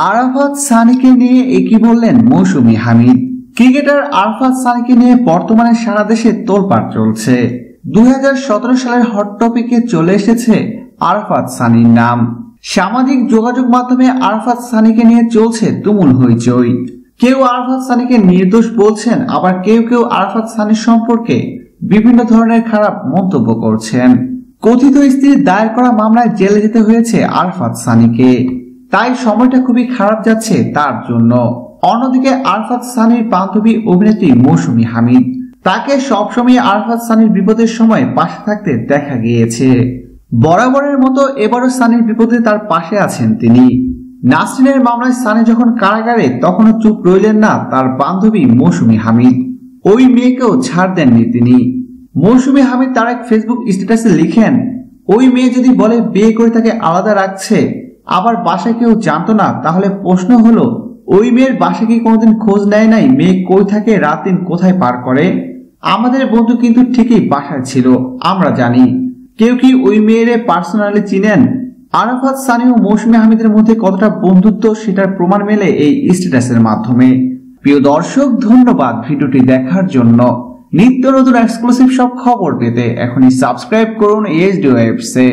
আরাফাত সানিকে নিয়ে একই বললেন মৌসুমী হামিদ। ক্রিকেটার আরাফাত সানিকে নিয়ে বর্তমানে সারা দেশে তোলপাড় চলছে। 2017 সালের হট টপিকে চলে এসেছে আরাফাত সানির নাম। সামাজিক যোগাযোগ মাধ্যমে আরাফাত সানিকে নিয়ে চলছে তুমুল হইচই। কেউ আরাফাত সানিকে নির্দোষ বলছেন, আবার কেউ কেউ আরাফাত সানির সম্পর্কে বিভিন্ন ধরনের খারাপ মন্তব্য করছেন। কথিত স্ত্রীর দায়ের করা মামলায় জেলে যেতে হয়েছে আরাফাত সানিকে, তাই সময়টা খুবই খারাপ যাচ্ছে তার জন্য। অন্যদিকে আরাফাত সানির বান্ধবী অভিনেত্রী মৌসুমী হামিদ, তাকে সবসময় আরাফাত সানির বিপদের সময় পাশে থাকতে দেখা গিয়েছে। বরাবরের মতো এবারও সানির বিপদে তার পাশে আছেন তিনি। নাসরিনের মামলায় সানি যখন কারাগারে, তখনও চুপ রইলেন না তার বান্ধবী মৌসুমী হামিদ। ওই মেয়েকেও ছাড় দেননি তিনি। মৌসুমী হামিদ তার এক ফেসবুক স্ট্যাটাসে লিখেন, ওই মেয়ে যদি বলে বিয়ে করে তাকে আলাদা রাখছে, আবার বাসায় কেউ জানতো না, তাহলে প্রশ্ন হলো ওই মেয়ের বাসায় কি কোনোদিন খোঁজ নেয় নাই মেয়ে কই থাকে, রাত দিন কোথায় পার করে? আমাদের বন্ধু কিন্তু ঠিকই বাসায় ছিল, আমরা জানি। কেউ কি ওই মেয়েরে পার্সোনালি চিনেন? আরাফাত সানি ও মৌসুমী হামিদের মধ্যে কতটা বন্ধুত্ব সেটার প্রমাণ মেলে এই স্ট্যাটাসের মাধ্যমে। প্রিয় দর্শক, ধন্যবাদ ভিডিওটি দেখার জন্য। নিত্য নতুন এক্সক্লুসিভ সব খবর পেতে এখনই সাবস্ক্রাইব করুন এইচডি ওয়েবসে।